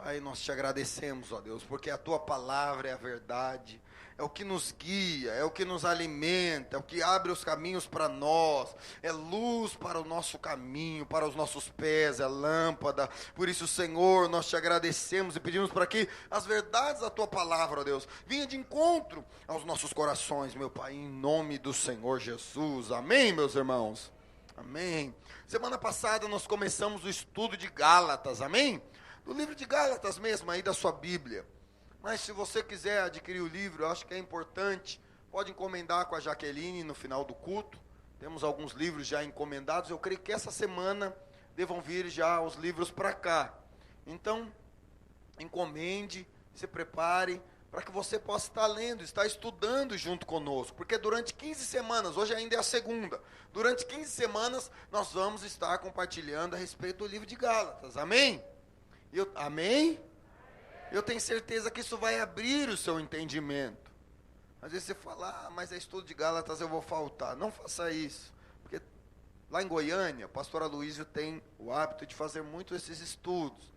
Aí nós te agradecemos, ó Deus, porque a tua palavra é a verdade, é o que nos guia, é o que nos alimenta, é o que abre os caminhos para nós, é luz para o nosso caminho, para os nossos pés, é lâmpada. Por isso, Senhor, nós te agradecemos e pedimos para que as verdades da tua palavra, ó Deus, venham de encontro aos nossos corações, meu Pai, em nome do Senhor Jesus. Amém, meus irmãos? Amém. Semana passada nós começamos o estudo de Gálatas, amém? Do livro de Gálatas mesmo, aí da sua Bíblia. Mas se você quiser adquirir o livro, eu acho que é importante, pode encomendar com a Jaqueline no final do culto. Temos alguns livros já encomendados, eu creio que essa semana devam vir já os livros para cá. Então, encomende, se prepare, para que você possa estar lendo, estar estudando junto conosco, porque durante 15 semanas, hoje ainda é a segunda, durante 15 semanas nós vamos estar compartilhando a respeito do livro de Gálatas, amém? Amém? Eu tenho certeza que isso vai abrir o seu entendimento. Às vezes você fala, mas é estudo de Gálatas, eu vou faltar. Não faça isso, porque lá em Goiânia, o pastor Aloísio tem o hábito de fazer muito esses estudos.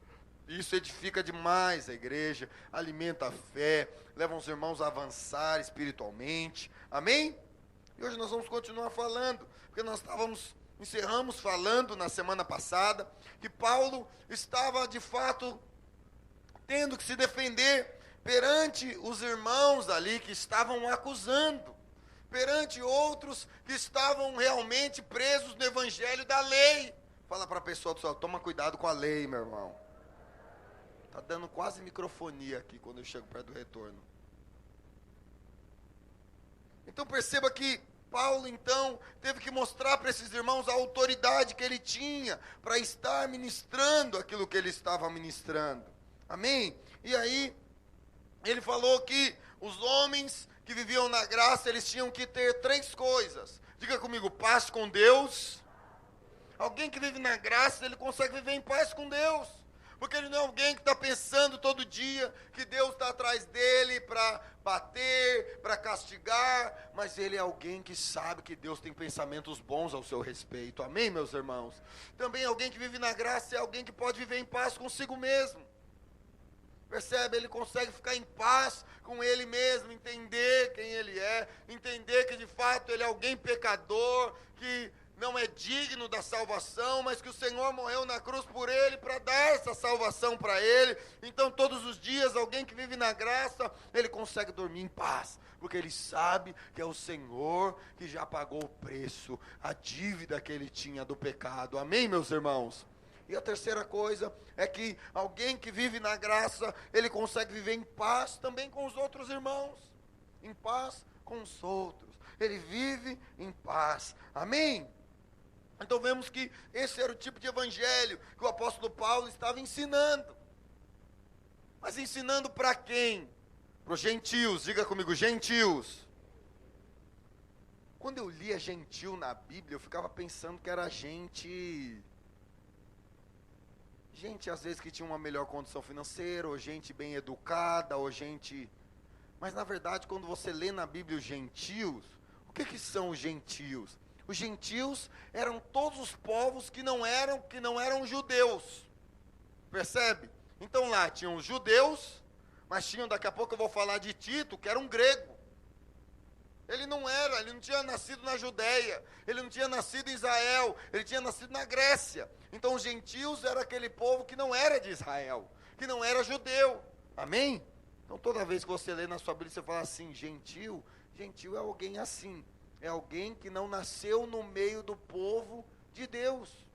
Isso edifica demais a igreja, alimenta a fé, leva os irmãos a avançar espiritualmente. Amém? E hoje nós vamos continuar falando, porque nós encerramos falando na semana passada, que Paulo estava de fato tendo que se defender perante os irmãos ali que estavam acusando, perante outros que estavam realmente presos no evangelho da lei. Fala para a pessoa do céu, toma cuidado com a lei, meu irmão. Está dando quase microfonia aqui quando eu chego perto do retorno. Então perceba que Paulo, então, teve que mostrar para esses irmãos a autoridade que ele tinha para estar ministrando aquilo que ele estava ministrando. Amém? E aí, ele falou que os homens que viviam na graça, eles tinham que ter 3 coisas. Diga comigo, paz com Deus. Alguém que vive na graça, ele consegue viver em paz com Deus. Porque ele não é alguém que está pensando todo dia que Deus está atrás dele para bater, para castigar, mas ele é alguém que sabe que Deus tem pensamentos bons ao seu respeito. Amém, meus irmãos? Também alguém que vive na graça é alguém que pode viver em paz consigo mesmo. Percebe? Ele consegue ficar em paz com ele mesmo, entender quem ele é, entender que de fato ele é alguém pecador, que não é digno da salvação, mas que o Senhor morreu na cruz por ele, para dar essa salvação para ele. Então todos os dias, alguém que vive na graça, ele consegue dormir em paz, porque ele sabe que é o Senhor que já pagou o preço, a dívida que ele tinha do pecado. Amém, meus irmãos? E a terceira coisa é que alguém que vive na graça, ele consegue viver em paz também com os outros irmãos, em paz com os outros. Ele vive em paz. Amém? Então vemos que esse era o tipo de evangelho que o apóstolo Paulo estava ensinando. Mas ensinando para quem? Para os gentios. Diga comigo, gentios. Quando eu lia gentil na Bíblia, eu ficava pensando que era gente às vezes que tinha uma melhor condição financeira, ou gente bem educada, ou gente... Mas na verdade, quando você lê na Bíblia os gentios, o que são os gentios? Os gentios eram todos os povos que não eram judeus. Percebe? Então lá tinham os judeus, mas tinham, daqui a pouco eu vou falar de Tito, que era um grego. Ele não tinha nascido na Judeia, ele não tinha nascido em Israel, ele tinha nascido na Grécia. Então os gentios era aquele povo que não era de Israel, que não era judeu. Amém? Então toda vez que você lê na sua Bíblia, você fala assim, gentil é alguém assim. É alguém que não nasceu no meio do povo de Deus.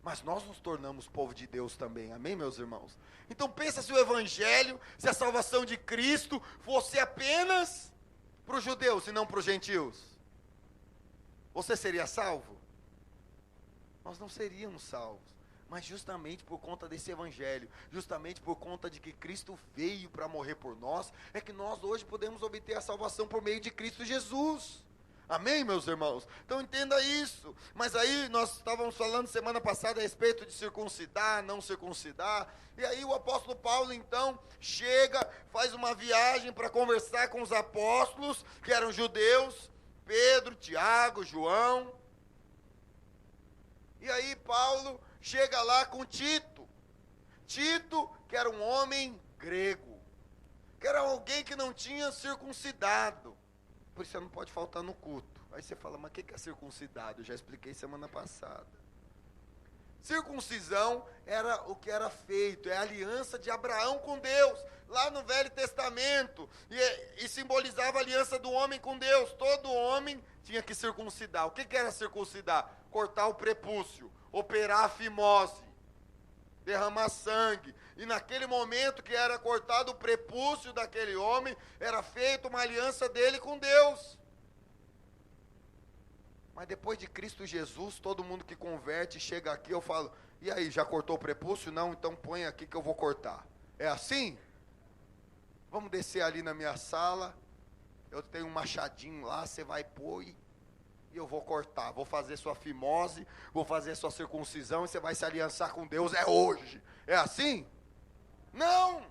Mas nós nos tornamos povo de Deus também, amém, meus irmãos? Então pensa se o evangelho, se a salvação de Cristo fosse apenas para os judeus e não para os gentios. Você seria salvo? Nós não seríamos salvos. Mas justamente por conta desse evangelho, justamente por conta de que Cristo veio para morrer por nós, é que nós hoje podemos obter a salvação por meio de Cristo Jesus. Amém, meus irmãos? Então entenda isso. Mas aí nós estávamos falando semana passada a respeito de circuncidar, não circuncidar. E aí o apóstolo Paulo então chega, faz uma viagem para conversar com os apóstolos, que eram judeus, Pedro, Tiago, João. E aí Paulo chega lá com Tito. Tito, que era um homem grego, que era alguém que não tinha circuncidado. Por isso você não pode faltar no culto. Aí você fala, mas o que é circuncidado? Eu já expliquei semana passada. Circuncisão era o que era feito, é a aliança de Abraão com Deus, lá no Velho Testamento, e simbolizava a aliança do homem com Deus. Todo homem tinha que circuncidar. O que era circuncidar? Cortar o prepúcio, operar a fimose, derramar sangue. E naquele momento que era cortado o prepúcio daquele homem, era feita uma aliança dele com Deus. Mas depois de Cristo Jesus, todo mundo que converte, chega aqui, eu falo, e aí, já cortou o prepúcio? Não, então põe aqui que eu vou cortar. É assim? Vamos descer ali na minha sala, eu tenho um machadinho lá, você vai pôr e eu vou cortar. Vou fazer sua fimose, vou fazer sua circuncisão e você vai se aliançar com Deus, é hoje. É assim? Não!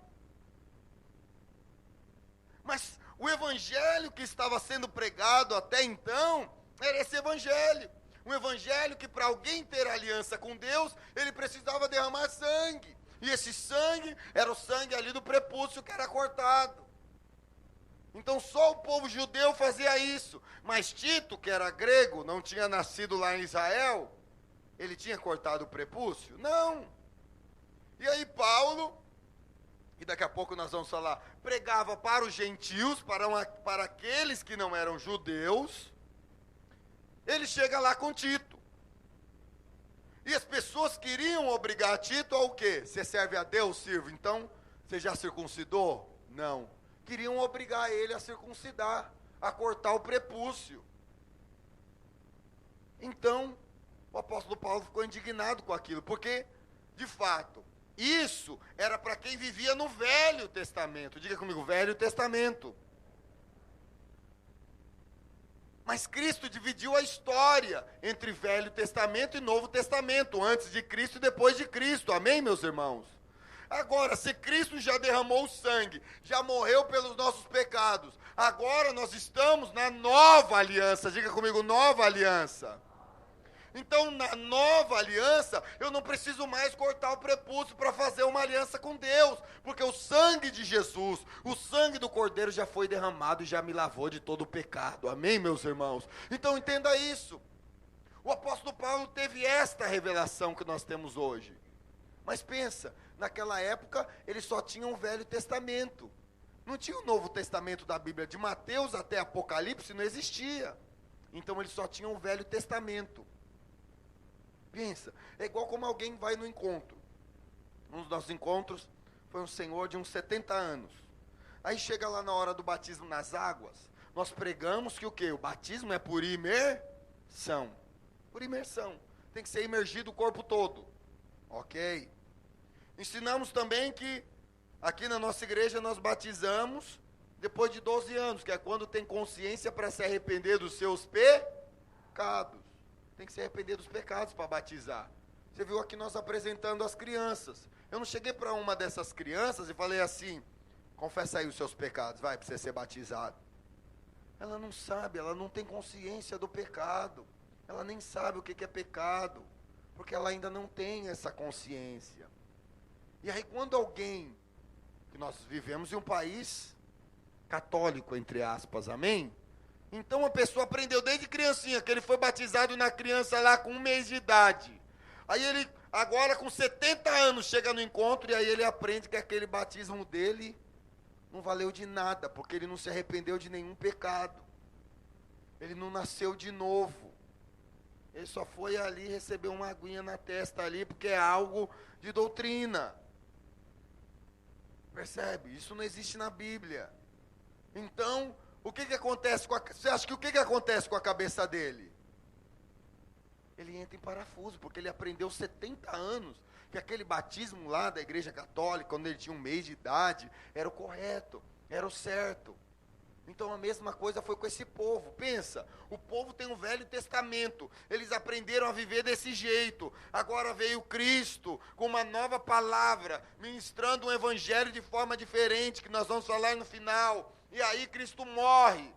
Mas o evangelho que estava sendo pregado até então era esse evangelho. Um evangelho que para alguém ter aliança com Deus, ele precisava derramar sangue. E esse sangue era o sangue ali do prepúcio que era cortado. Então só o povo judeu fazia isso. Mas Tito, que era grego, não tinha nascido lá em Israel, ele tinha cortado o prepúcio? Não. E aí Paulo, e daqui a pouco nós vamos falar, pregava para os gentios, para aqueles que não eram judeus. Ele chega lá com Tito. E as pessoas queriam obrigar Tito ao quê? Você serve a Deus, sirvo. Então, você já circuncidou? Não. Queriam obrigar ele a circuncidar, a cortar o prepúcio. Então, o apóstolo Paulo ficou indignado com aquilo, porque, de fato, isso era para quem vivia no Velho Testamento. Diga comigo, Velho Testamento. Mas Cristo dividiu a história entre Velho Testamento e Novo Testamento, antes de Cristo e depois de Cristo. Amém, meus irmãos? Agora, se Cristo já derramou o sangue, já morreu pelos nossos pecados, agora nós estamos na nova aliança. Diga comigo, nova aliança. Então, na nova aliança, eu não preciso mais cortar o prepúcio para fazer uma aliança com Deus, porque o sangue de Jesus, o sangue do Cordeiro já foi derramado e já me lavou de todo o pecado. Amém, meus irmãos? Então, entenda isso. O apóstolo Paulo teve esta revelação que nós temos hoje. Mas pensa, naquela época, eles só tinham o Velho Testamento. Não tinha o Novo Testamento da Bíblia. De Mateus até Apocalipse não existia. Então, eles só tinham o Velho Testamento. Pensa, é igual como alguém vai no encontro. Um dos nossos encontros foi um senhor de uns 70 anos. Aí chega lá na hora do batismo nas águas, nós pregamos que o quê? O batismo é por imersão. Por imersão. Tem que ser imergido o corpo todo. Ok. Ensinamos também que aqui na nossa igreja nós batizamos depois de 12 anos, que é quando tem consciência para se arrepender dos seus pecados. Tem que se arrepender dos pecados para batizar. Você viu aqui nós apresentando as crianças. Eu não cheguei para uma dessas crianças e falei assim, confessa aí os seus pecados, vai, para você ser batizado. Ela não sabe, ela não tem consciência do pecado. Ela nem sabe o que é pecado, porque ela ainda não tem essa consciência. E aí quando alguém, que nós vivemos em um país católico, entre aspas, amém? Então a pessoa aprendeu desde criancinha, que ele foi batizado na criança lá com 1 mês de idade. Aí ele, agora com 70 anos, chega no encontro e aí ele aprende que aquele batismo dele não valeu de nada, porque ele não se arrependeu de nenhum pecado. Ele não nasceu de novo. Ele só foi ali receber uma aguinha na testa ali, porque é algo de doutrina. Percebe? Isso não existe na Bíblia. Então, o que acontece com você acha que o que acontece com a cabeça dele? Ele entra em parafuso, porque ele aprendeu 70 anos que aquele batismo lá da igreja católica, quando ele tinha 1 mês de idade, era o correto, era o certo. Então a mesma coisa foi com esse povo. Pensa, o povo tem um Velho Testamento, eles aprenderam a viver desse jeito. Agora veio Cristo com uma nova palavra, ministrando um evangelho de forma diferente, que nós vamos falar no final. E aí Cristo morre.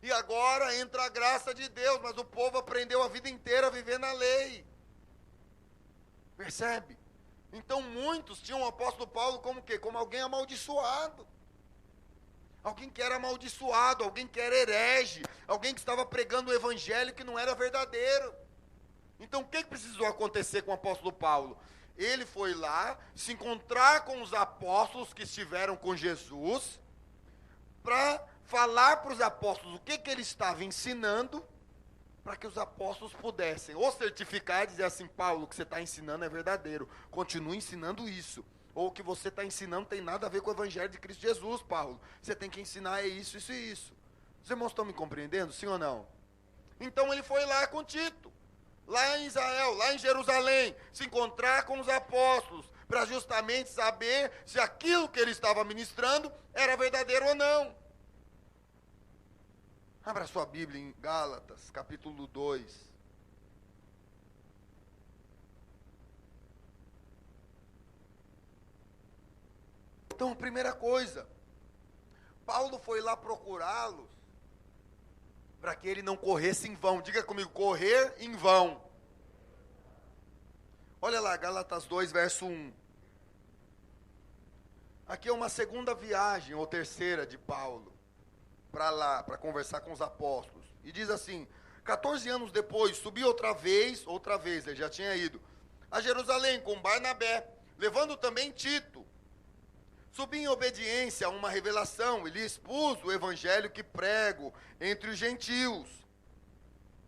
E agora entra a graça de Deus, mas o povo aprendeu a vida inteira a viver na lei. Percebe? Então muitos tinham o apóstolo Paulo como quê? Como alguém amaldiçoado. Alguém que era amaldiçoado, alguém que era herege, alguém que estava pregando o evangelho que não era verdadeiro. Então o que precisou acontecer com o apóstolo Paulo? Ele foi lá se encontrar com os apóstolos que estiveram com Jesus, para falar para os apóstolos o que ele estava ensinando, para que os apóstolos pudessem ou certificar e dizer assim: Paulo, o que você está ensinando é verdadeiro, continue ensinando isso. Ou o que você está ensinando tem nada a ver com o evangelho de Cristo Jesus, Paulo. Você tem que ensinar isso, isso e isso. Os irmãos estão me compreendendo, sim ou não? Então ele foi lá com Tito, lá em Israel, lá em Jerusalém, se encontrar com os apóstolos, para justamente saber se aquilo que ele estava ministrando era verdadeiro ou não. Abra sua Bíblia em Gálatas, capítulo 2. Então, a primeira coisa, Paulo foi lá procurá-los para que ele não corresse em vão. Diga comigo, correr em vão. Olha lá, Gálatas 2, verso 1. Aqui é uma segunda viagem, ou terceira, de Paulo, para lá, para conversar com os apóstolos. E diz assim: 14 anos depois, subi outra vez, ele já tinha ido, a Jerusalém com Barnabé, levando também Tito. Subi em obediência a uma revelação e lhe expus o evangelho que prego entre os gentios.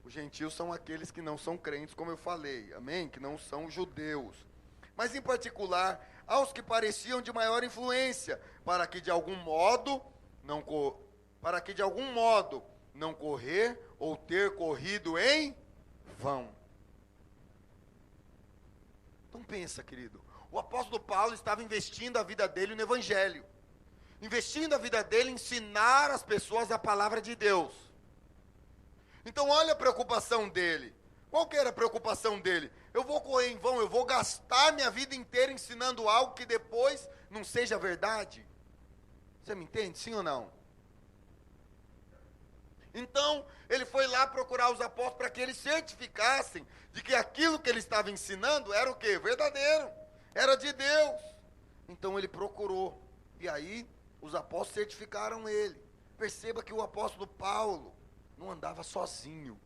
Os gentios são aqueles que não são crentes, como eu falei, amém? Que não são judeus. Mas em particular, aos que pareciam de maior influência, para que de algum modo não correr ou ter corrido em vão. Então pensa, querido, o apóstolo Paulo estava investindo a vida dele no evangelho, investindo a vida dele em ensinar as pessoas a palavra de Deus. Então olha a preocupação dele. Qual que era a preocupação dele? Eu vou correr em vão, eu vou gastar minha vida inteira ensinando algo que depois não seja verdade? Você me entende, sim ou não? Então, ele foi lá procurar os apóstolos para que eles certificassem de que aquilo que ele estava ensinando era o quê? Verdadeiro, era de Deus. Então ele procurou, e aí os apóstolos certificaram ele. Perceba que o apóstolo Paulo não andava sozinho.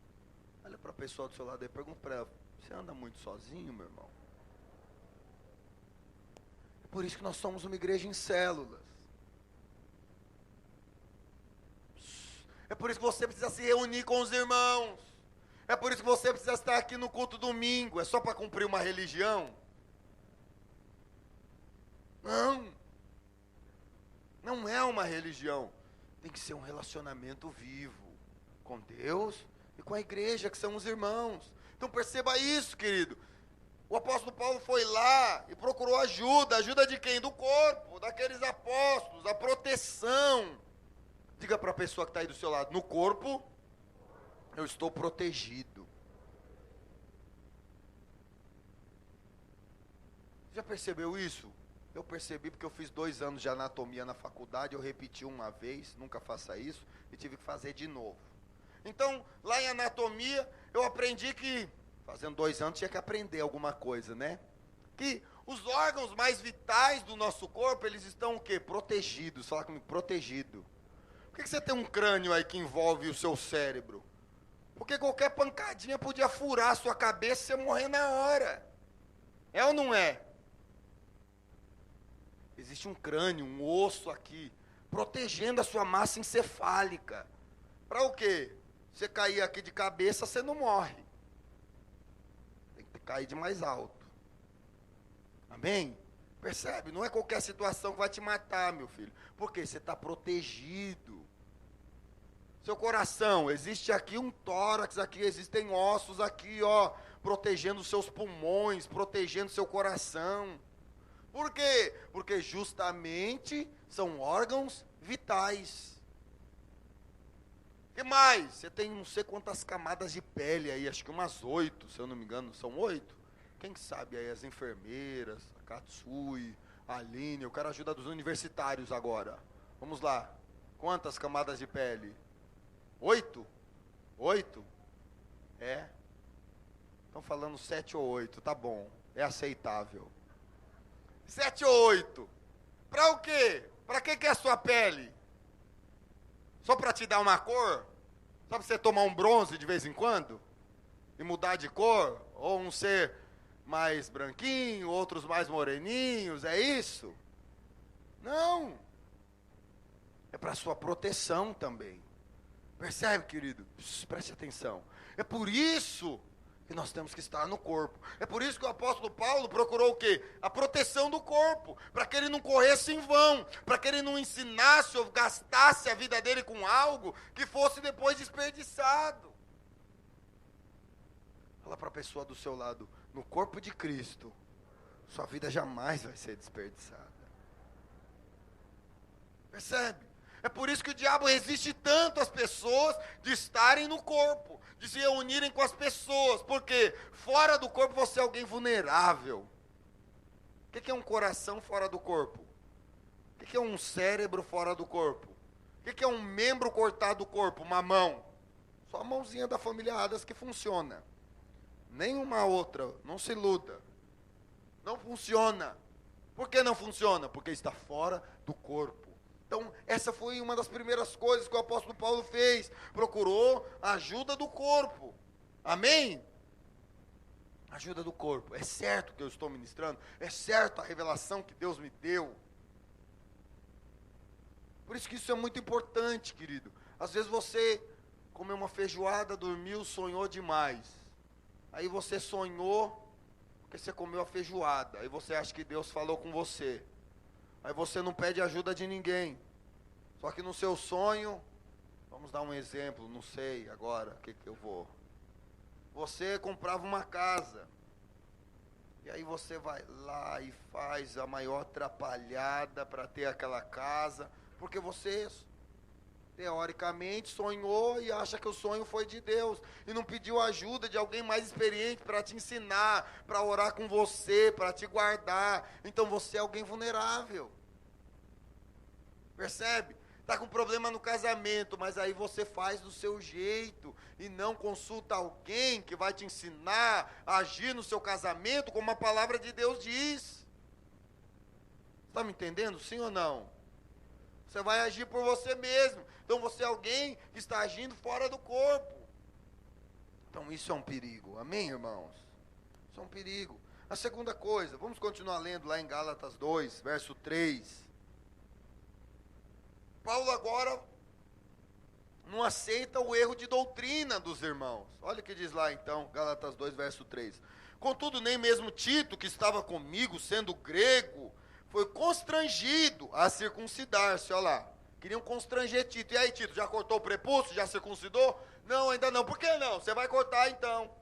Olha para a pessoa do seu lado e pergunta para ela: você anda muito sozinho, meu irmão? É por isso que nós somos uma igreja em células. É por isso que você precisa se reunir com os irmãos. É por isso que você precisa estar aqui no culto domingo. É só para cumprir uma religião? Não. Não é uma religião. Tem que ser um relacionamento vivo com Deus e com a igreja, que são os irmãos. Então perceba isso, querido. O apóstolo Paulo foi lá e procurou ajuda. Ajuda de quem? Do corpo, daqueles apóstolos, a proteção. Diga para a pessoa que está aí do seu lado: no corpo, eu estou protegido. Já percebeu isso? Eu percebi porque eu fiz 2 anos de anatomia na faculdade, eu repeti uma vez, nunca faça isso, e tive que fazer de novo. Então, lá em anatomia, eu aprendi que, fazendo 2 anos, tinha que aprender alguma coisa, né? Que os órgãos mais vitais do nosso corpo, eles estão o quê? Protegidos. Fala comigo, protegido. Por que você tem um crânio aí que envolve o seu cérebro? Porque qualquer pancadinha podia furar a sua cabeça e você morrer na hora. É ou não é? Existe um crânio, um osso aqui, protegendo a sua massa encefálica. Para o quê? Você cair aqui de cabeça, você não morre. Tem que cair de mais alto. Amém? Percebe? Não é qualquer situação que vai te matar, meu filho. Porque você está protegido. Seu coração, existe aqui um tórax, aqui existem ossos aqui, ó, protegendo os seus pulmões, protegendo seu coração. Por quê? Porque justamente são órgãos vitais. O que mais? Você tem não sei quantas camadas de pele aí, acho que umas 8, se eu não me engano, são 8? Quem sabe aí, as enfermeiras, a Katsui, a Aline, eu quero ajuda dos universitários agora. Vamos lá. Quantas camadas de pele? 8? 8? É. Estão falando 7 ou 8, tá bom. É aceitável. 7 ou 8. Para o quê? Para que é a sua pele? Só para te dar uma cor? Só para você tomar um bronze de vez em quando? E mudar de cor? Ou um ser mais branquinho, outros mais moreninhos, é isso? Não. É para sua proteção também. Percebe, querido? Preste atenção. É por isso que nós temos que estar no corpo. É por isso que o apóstolo Paulo procurou o quê? A proteção do corpo, para que ele não corresse em vão, para que ele não ensinasse ou gastasse a vida dele com algo que fosse depois desperdiçado. Fala para a pessoa do seu lado, no corpo de Cristo, sua vida jamais vai ser desperdiçada. Percebe? É por isso que o diabo resiste tanto às pessoas de estarem no corpo, de se reunirem com as pessoas, porque fora do corpo você é alguém vulnerável. O que é um coração fora do corpo? O que é um cérebro fora do corpo? O que é um membro cortado do corpo? Uma mão. Só a mãozinha da família Adas que funciona. Nenhuma outra, não se iluda. Não funciona. Por que não funciona? Porque está fora do corpo. Então, essa foi uma das primeiras coisas que o apóstolo Paulo fez. Procurou a ajuda do corpo. Amém? Ajuda do corpo. É certo que eu estou ministrando? É certo a revelação que Deus me deu? Por isso que isso é muito importante, querido. Às vezes você comeu uma feijoada, dormiu, sonhou demais. Aí você sonhou porque você comeu a feijoada. Aí você acha que Deus falou com você. Aí você não pede ajuda de ninguém. Só que no seu sonho, vamos dar um exemplo, não sei agora o que eu vou. Você comprava uma casa. E aí você vai lá e faz a maior atrapalhada para ter aquela casa. Porque você, teoricamente, sonhou e acha que o sonho foi de Deus. E não pediu ajuda de alguém mais experiente para te ensinar, para orar com você, para te guardar. Então você é alguém vulnerável. Percebe? Está com problema no casamento, mas aí você faz do seu jeito e não consulta alguém que vai te ensinar a agir no seu casamento como a palavra de Deus diz. Está me entendendo? Sim ou não? Você vai agir por você mesmo. Então você é alguém que está agindo fora do corpo. Então isso é um perigo. Amém, irmãos? Isso é um perigo. A segunda coisa, vamos continuar lendo lá em Gálatas 2, verso 3. Paulo agora não aceita o erro de doutrina dos irmãos. Olha o que diz lá então, Gálatas 2, verso 3. Contudo, nem mesmo Tito, que estava comigo, sendo grego, foi constrangido a circuncidar-se. Olha lá, queriam constranger Tito. E aí, Tito, já cortou o prepúcio? Já circuncidou? Não, ainda não. Por que não? Você vai cortar então.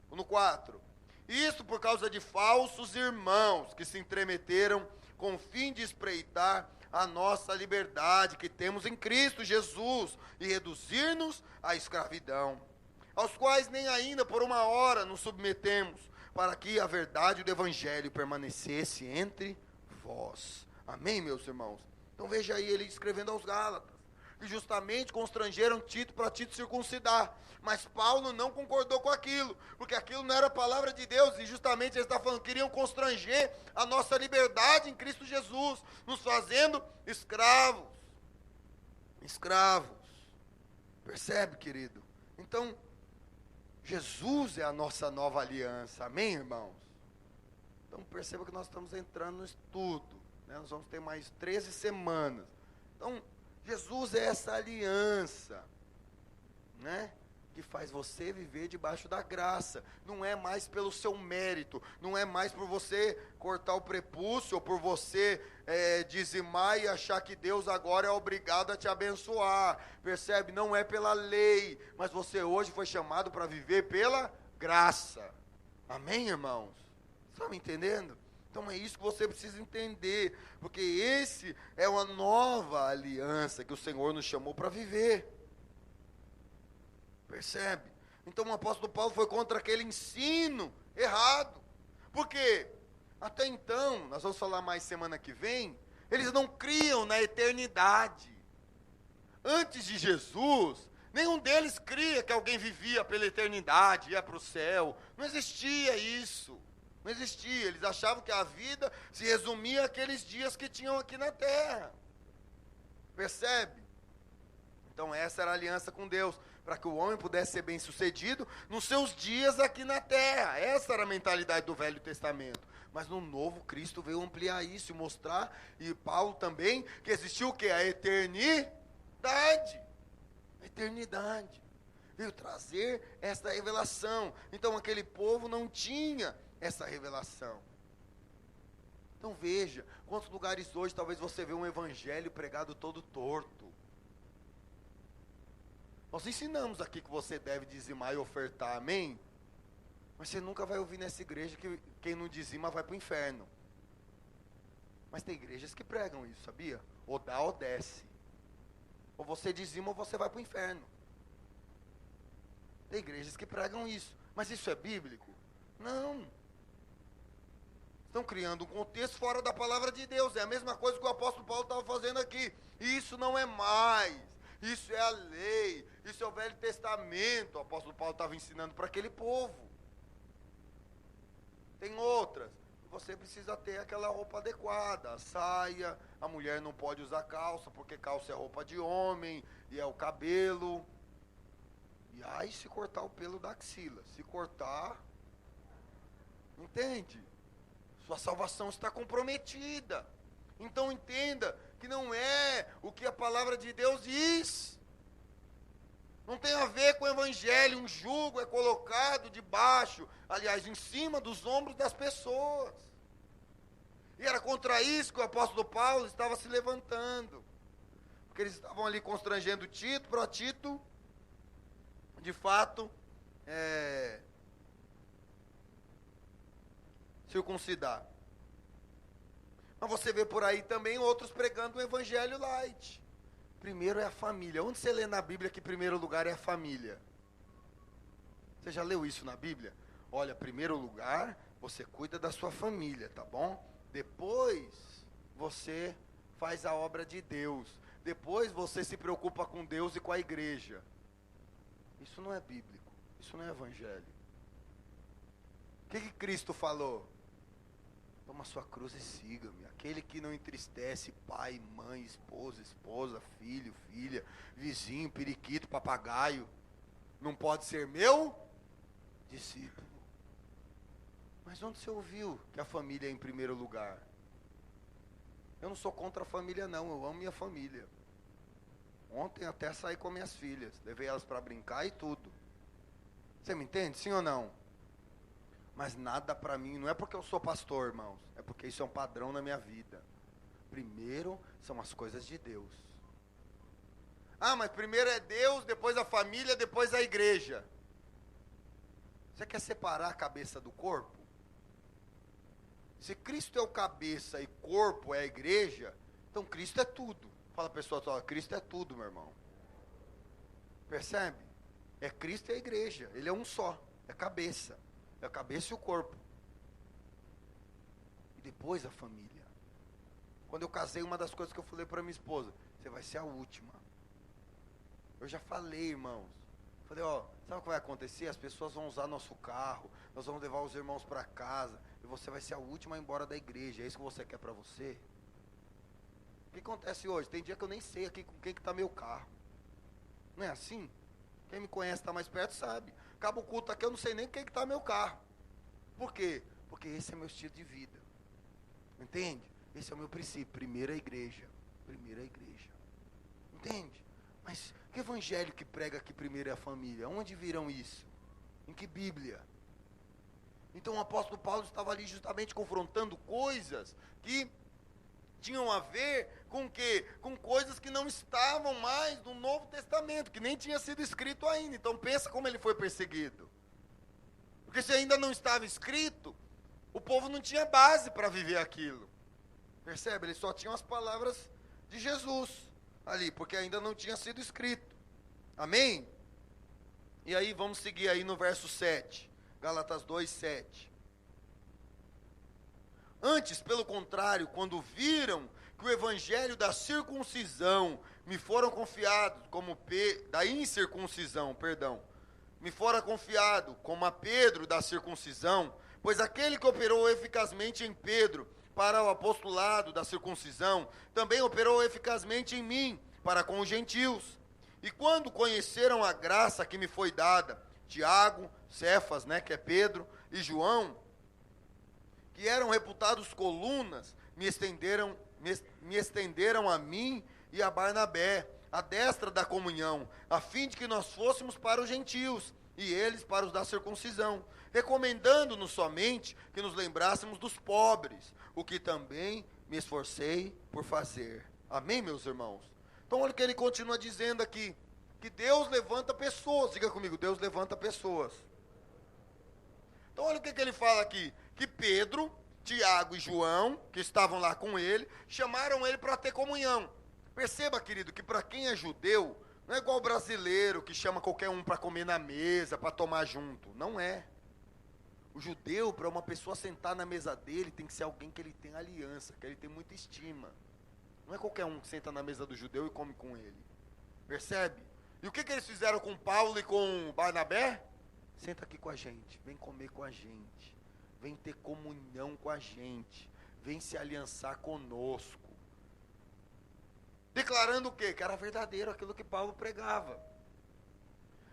No 4. Isto por causa de falsos irmãos que se entremeteram com o fim de espreitar a nossa liberdade que temos em Cristo Jesus e reduzir-nos à escravidão, aos quais nem ainda por uma hora nos submetemos, para que a verdade do Evangelho permanecesse entre vós. Amém, meus irmãos? Então veja aí ele escrevendo aos Gálatas, que justamente constrangeram Tito para Tito circuncidar, mas Paulo não concordou com aquilo, porque aquilo não era a palavra de Deus, e justamente ele está falando, queriam constranger a nossa liberdade em Cristo Jesus, nos fazendo escravos, percebe, querido? Então, Jesus é a nossa nova aliança, amém, irmãos? Então perceba que nós estamos entrando no estudo, né? Nós vamos ter mais 13 semanas, então Jesus é essa aliança, né? Que faz você viver debaixo da graça. Não é mais pelo seu mérito, não é mais por você cortar o prepúcio, ou por você dizimar e achar que Deus agora é obrigado a te abençoar. Percebe? Não é pela lei, mas você hoje foi chamado para viver pela graça. Amém, irmãos? Estão me entendendo? Então é isso que você precisa entender, porque esse é uma nova aliança que o Senhor nos chamou para viver. Percebe? Então o apóstolo Paulo foi contra aquele ensino errado. Porque até então, nós vamos falar mais semana que vem, eles não criam na eternidade. Antes de Jesus, nenhum deles cria que alguém vivia pela eternidade, ia para o céu. Não existia isso. Não existia. Eles achavam que a vida se resumia àqueles dias que tinham aqui na terra. Percebe? Então essa era a aliança com Deus, para que o homem pudesse ser bem sucedido nos seus dias aqui na terra. Essa era a mentalidade do Velho Testamento. Mas no Novo, Cristo veio ampliar isso e mostrar, e Paulo também, que existiu o quê? A eternidade. A eternidade. Veio trazer essa revelação. Então aquele povo não tinha essa revelação. Então veja, quantos lugares hoje talvez você vê um evangelho pregado todo torto. Nós ensinamos aqui que você deve dizimar e ofertar, amém? Mas você nunca vai ouvir nessa igreja que quem não dizima vai para o inferno. Mas tem igrejas que pregam isso, sabia? Ou dá ou desce. Ou você dizima ou você vai para o inferno. Tem igrejas que pregam isso. Mas isso é bíblico? Não. Estão criando um contexto fora da palavra de Deus. É a mesma coisa que o apóstolo Paulo estava fazendo aqui. Isso não é mais. Isso é a lei. Isso é o Velho Testamento. O apóstolo Paulo estava ensinando para aquele povo. Tem outras. Você precisa ter aquela roupa adequada. A saia. A mulher não pode usar calça, porque calça é roupa de homem. E é o cabelo. E aí se cortar o pelo da axila. Se cortar... Entende? Sua salvação está comprometida. Então entenda que não é o que a palavra de Deus diz. Não tem a ver com o evangelho. Um jugo é colocado debaixo, aliás, em cima dos ombros das pessoas. E era contra isso que o apóstolo Paulo estava se levantando. Porque eles estavam ali constrangendo Tito, para Tito, de fato, circuncidar. Mas você vê por aí também outros pregando o evangelho light. Primeiro é a família. Onde você lê na Bíblia que primeiro lugar é a família? Você já leu isso na Bíblia? Olha, primeiro lugar, você cuida da sua família, tá bom? Depois, você faz a obra de Deus. Depois, você se preocupa com Deus e com a igreja. Isso não é bíblico. Isso não é evangelho. O que Cristo falou? Toma sua cruz e siga-me. Aquele que não entristece pai, mãe, esposa, filho, filha, vizinho, periquito, papagaio, não pode ser meu discípulo. Mas onde você ouviu que a família é em primeiro lugar? Eu não sou contra a família não, eu amo minha família. Ontem até saí com minhas filhas, levei elas para brincar e tudo. Você me entende, sim ou não? Mas nada para mim, não é porque eu sou pastor, irmãos, é porque isso é um padrão na minha vida. Primeiro são as coisas de Deus. Ah, mas primeiro é Deus, depois a família, depois a igreja. Você quer separar a cabeça do corpo? Se Cristo é o cabeça e corpo é a igreja, então Cristo é tudo. Fala pessoal, Cristo é tudo, meu irmão. Percebe? É Cristo e a igreja, ele é um só, é cabeça. É a cabeça e o corpo. E depois a família. Quando eu casei, uma das coisas que eu falei para minha esposa, você vai ser a última. Eu já falei, irmãos. Falei, sabe o que vai acontecer? As pessoas vão usar nosso carro, nós vamos levar os irmãos para casa, e você vai ser a última a ir embora da igreja. É isso que você quer para você? O que acontece hoje? Tem dia que eu nem sei aqui com quem que está meu carro. Não é assim? Quem me conhece, está mais perto, sabe. Acaba o culto aqui, eu não sei nem quem que está meu carro. Por quê? Porque esse é meu estilo de vida. Entende? Esse é o meu princípio. Primeiro a igreja. Primeiro a igreja. Entende? Mas que evangelho que prega que primeiro é a família? Onde viram isso? Em que Bíblia? Então o apóstolo Paulo estava ali justamente confrontando coisas que tinham a ver com o quê? Com coisas que não estavam mais no Novo Testamento, que nem tinha sido escrito ainda. Então pensa como ele foi perseguido. Porque se ainda não estava escrito, o povo não tinha base para viver aquilo. Percebe? Eles só tinham as palavras de Jesus ali, porque ainda não tinha sido escrito. Amém? E aí vamos seguir aí no verso 7. Gálatas 2, 7. Antes, pelo contrário, quando viram que o evangelho da circuncisão me foram confiados como da incircuncisão, me fora confiado como a Pedro da circuncisão, pois Pois aquele que operou eficazmente em Pedro para o apostolado da circuncisão, também operou eficazmente em mim, para com os gentios. E quando conheceram a graça que me foi dada, Tiago, Cefas, que é Pedro, e João, que eram reputados colunas, me estenderam a mim e a Barnabé, a destra da comunhão, a fim de que nós fôssemos para os gentios, e eles para os da circuncisão, recomendando-nos somente que nos lembrássemos dos pobres, o que também me esforcei por fazer. Amém, meus irmãos? Então olha o que ele continua dizendo aqui, que Deus levanta pessoas. Diga comigo, Deus levanta pessoas. Então olha o que ele fala aqui, que Pedro, Tiago e João, que estavam lá com ele, chamaram ele para ter comunhão. Perceba, querido, que para quem é judeu, não é igual o brasileiro que chama qualquer um para comer na mesa, para tomar junto. Não é. O judeu, para uma pessoa sentar na mesa dele, tem que ser alguém que ele tem aliança, que ele tem muita estima. Não é qualquer um que senta na mesa do judeu e come com ele. Percebe? E o que eles fizeram com Paulo e com Barnabé? Senta aqui com a gente, vem comer com a gente, vem ter comunhão com a gente, vem se aliançar conosco. Declarando o quê? Que era verdadeiro aquilo que Paulo pregava.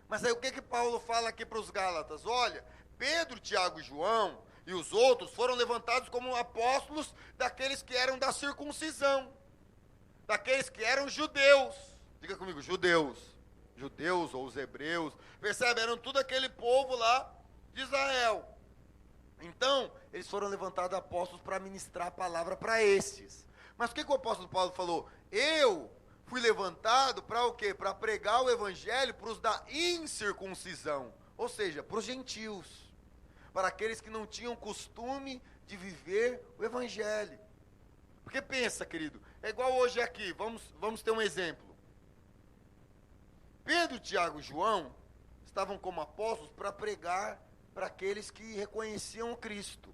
Mas aí o que Paulo fala aqui para os Gálatas? Olha, Pedro, Tiago e João e os outros foram levantados como apóstolos daqueles que eram da circuncisão, daqueles que eram judeus. Diga comigo, judeus. Judeus ou os hebreus, percebe? Eram tudo aquele povo lá de Israel. Então, eles foram levantados apóstolos para ministrar a palavra para esses. Mas o que o apóstolo Paulo falou? Eu fui levantado para o quê? Para pregar o evangelho para os da incircuncisão, ou seja, para os gentios, para aqueles que não tinham costume de viver o evangelho. Porque pensa, querido, é igual hoje aqui, vamos ter um exemplo. Pedro, Tiago e João estavam como apóstolos para pregar para aqueles que reconheciam Cristo.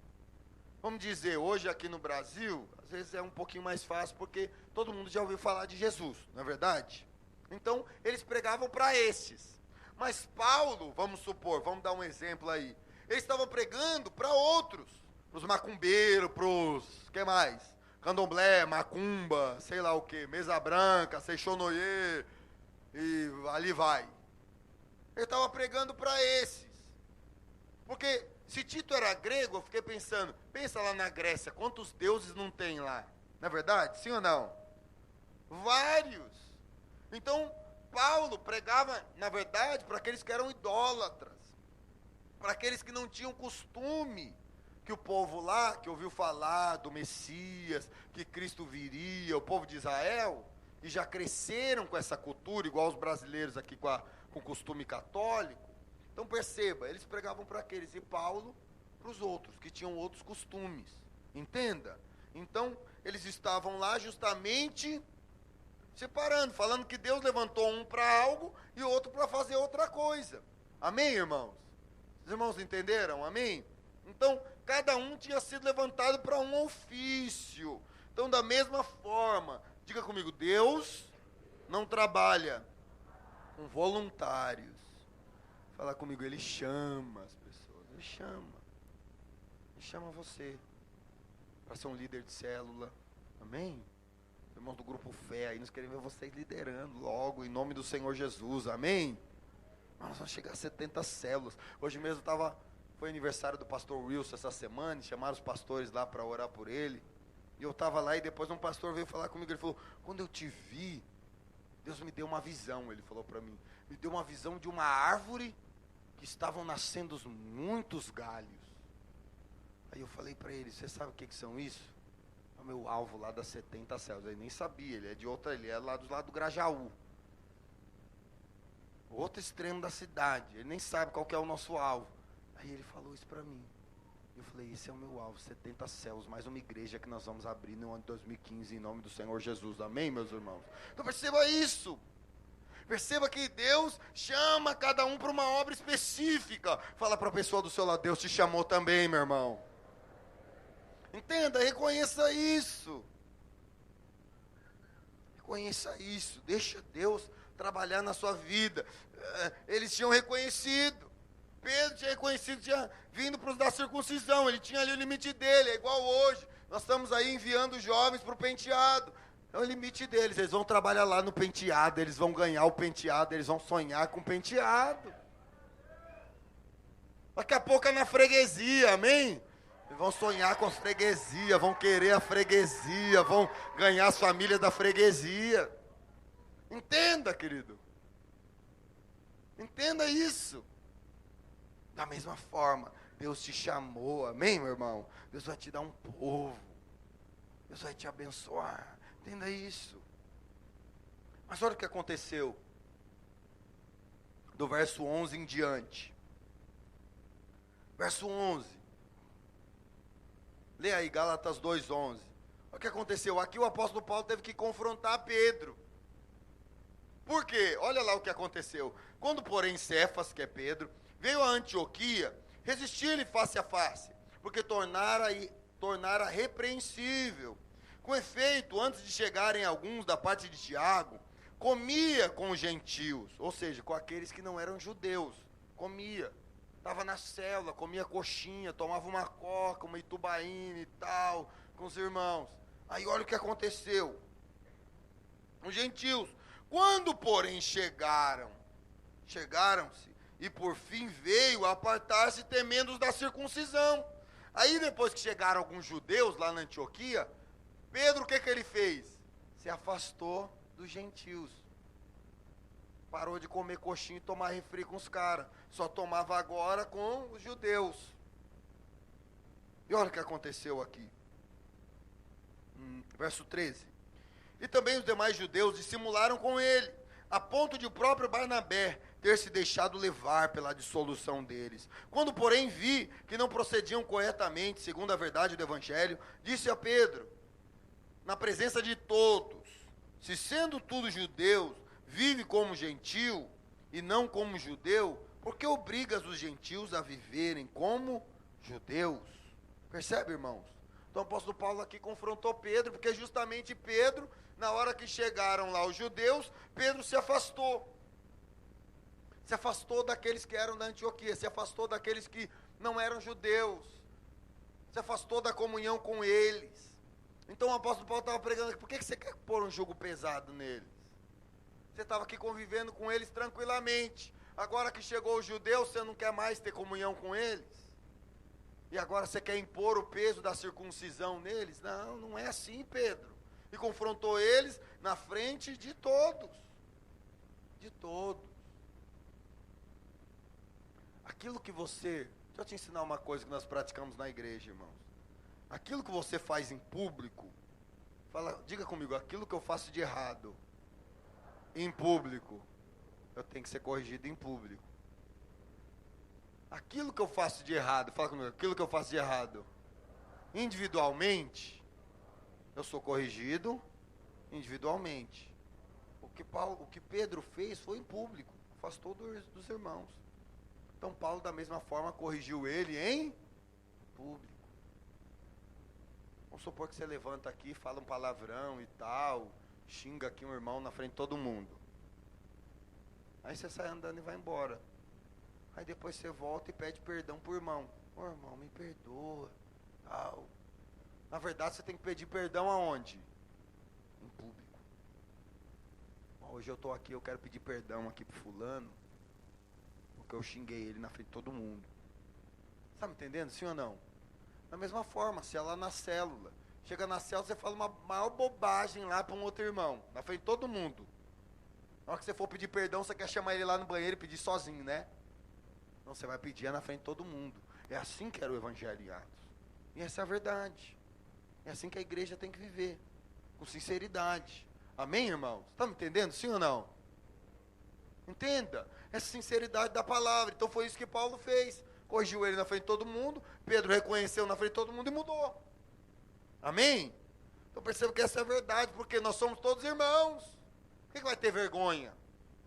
Vamos dizer, hoje aqui no Brasil, às vezes é um pouquinho mais fácil, porque todo mundo já ouviu falar de Jesus, não é verdade? Então, eles pregavam para esses. Mas Paulo, vamos supor, vamos dar um exemplo aí, ele estava pregando para outros, para os macumbeiros, para os, que mais? Candomblé, macumba, sei lá o que, mesa branca, seixonoye, e ali vai. Ele estava pregando para esses. Porque se Tito era grego, eu fiquei pensando, pensa lá na Grécia, quantos deuses não tem lá? Não é verdade? Sim ou não? Vários. Então, Paulo pregava, na verdade, para aqueles que eram idólatras, para aqueles que não tinham costume, que o povo lá, que ouviu falar do Messias, que Cristo viria, o povo de Israel, e já cresceram com essa cultura, igual os brasileiros aqui com o costume católico. Então perceba, eles pregavam para aqueles, e Paulo para os outros, que tinham outros costumes. Entenda? Então, eles estavam lá justamente separando, falando que Deus levantou um para algo e outro para fazer outra coisa. Amém, irmãos? Os irmãos entenderam? Amém? Então, cada um tinha sido levantado para um ofício. Então, da mesma forma, diga comigo, Deus não trabalha com voluntários. Fala comigo, Ele chama as pessoas, Ele chama você para ser um líder de célula, amém? Irmãos do grupo Fé, aí nós queremos ver vocês liderando logo, em nome do Senhor Jesus, amém? Nós vamos chegar a 70 células. Hoje mesmo foi aniversário do pastor Wilson essa semana, e chamaram os pastores lá para orar por ele, e eu estava lá, e depois um pastor veio falar comigo, ele falou, quando eu te vi, Deus me deu uma visão, ele falou para mim, me deu uma visão de uma árvore que estavam nascendo muitos galhos. Aí eu falei para ele, você sabe o que são isso? É o meu alvo lá das 70 células. Ele nem sabia, ele é lá do lado do Grajaú. Outro extremo da cidade, ele nem sabe qual que é o nosso alvo. Aí ele falou isso para mim. Eu falei, esse é o meu alvo, 70 células, mais uma igreja que nós vamos abrir no ano de 2015, em nome do Senhor Jesus. Amém, meus irmãos? Então perceba isso. Perceba que Deus chama cada um para uma obra específica. Fala para a pessoa do seu lado, Deus te chamou também, meu irmão. Entenda, reconheça isso. Reconheça isso, deixa Deus trabalhar na sua vida. Eles tinham reconhecido. Pedro tinha reconhecido, tinha vindo para os da circuncisão, ele tinha ali o limite dele, é igual hoje. Nós estamos aí enviando jovens para o penteado. É o limite deles, eles vão trabalhar lá no penteado, eles vão ganhar o penteado, eles vão sonhar com o penteado. Daqui a pouco é na freguesia, amém? Eles vão sonhar com a freguesia, vão querer a freguesia, vão ganhar as famílias da freguesia. Entenda, querido. Entenda isso. Da mesma forma, Deus te chamou, amém, meu irmão? Deus vai te dar um povo. Deus vai te abençoar. Entenda isso. Mas olha o que aconteceu. Do verso 11 em diante. Verso 11. Lê aí, Gálatas 2:11. Olha o que aconteceu. Aqui o apóstolo Paulo teve que confrontar Pedro. Por quê? Olha lá o que aconteceu. Quando, porém, Cefas, que é Pedro, veio a Antioquia, resistiu-lhe face a face, porque tornara repreensível. Com efeito, antes de chegarem alguns da parte de Tiago, comia com os gentios, ou seja, com aqueles que não eram judeus. Comia. Estava na célula, comia coxinha, tomava uma coca, uma itubaína e tal, com os irmãos. Aí olha o que aconteceu. Os gentios, quando porém chegaram-se, e por fim veio a apartar-se temendo os da circuncisão. Aí depois que chegaram alguns judeus lá na Antioquia, Pedro, o que ele fez? Se afastou dos gentios. Parou de comer coxinha e tomar refri com os caras. Só tomava agora com os judeus. E olha o que aconteceu aqui. Verso 13. E também os demais judeus dissimularam com ele, a ponto de o próprio Barnabé ter se deixado levar pela dissolução deles. Quando, porém, vi que não procediam corretamente, segundo a verdade do Evangelho, disse a Pedro, na presença de todos, se sendo tudo judeus, vive como gentil e não como judeu, por que obrigas os gentios a viverem como judeus? Percebe, irmãos? Então o apóstolo Paulo aqui confrontou Pedro, porque justamente Pedro, na hora que chegaram lá os judeus, Pedro se afastou. Se afastou daqueles que eram da Antioquia, se afastou daqueles que não eram judeus, se afastou da comunhão com eles. Então o apóstolo Paulo estava pregando aqui, por que você quer pôr um jugo pesado neles? Você estava aqui convivendo com eles tranquilamente. Agora que chegou os judeus, você não quer mais ter comunhão com eles? E agora você quer impor o peso da circuncisão neles? Não, não é assim, Pedro. E confrontou eles na frente de todos. De todos. Aquilo que você... Deixa eu te ensinar uma coisa que nós praticamos na igreja, irmãos. Aquilo que você faz em público, diga comigo, aquilo que eu faço de errado em público, eu tenho que ser corrigido em público. Aquilo que eu faço de errado, fala comigo, aquilo que eu faço de errado individualmente, eu sou corrigido individualmente. O que Pedro fez foi em público, afastou dos irmãos. Então Paulo da mesma forma corrigiu ele em público. Vamos supor que você levanta aqui, fala um palavrão e tal, xinga aqui um irmão na frente de todo mundo. Aí você sai andando e vai embora. Aí depois você volta e pede perdão pro irmão. Ô irmão, me perdoa. Tal. Na verdade, você tem que pedir perdão aonde? Em público. Hoje eu estou aqui, eu quero pedir perdão aqui pro fulano, porque eu xinguei ele na frente de todo mundo. Está me entendendo, sim ou não? Da mesma forma, se é lá na célula, chega na célula, você fala uma maior bobagem lá para um outro irmão, na frente de todo mundo. Na hora que você for pedir perdão, você quer chamar ele lá no banheiro e pedir sozinho, né? Não, você vai pedir na frente de todo mundo. É assim que era o evangelho em Atos. E essa é a verdade. É assim que a igreja tem que viver, com sinceridade. Amém, irmãos? Está me entendendo, sim ou não? Entenda, essa sinceridade da palavra. Então foi isso que Paulo fez. Corrigiu ele na frente de todo mundo, Pedro reconheceu na frente de todo mundo e mudou. Amém? Então perceba que essa é a verdade, porque nós somos todos irmãos. Por que vai ter vergonha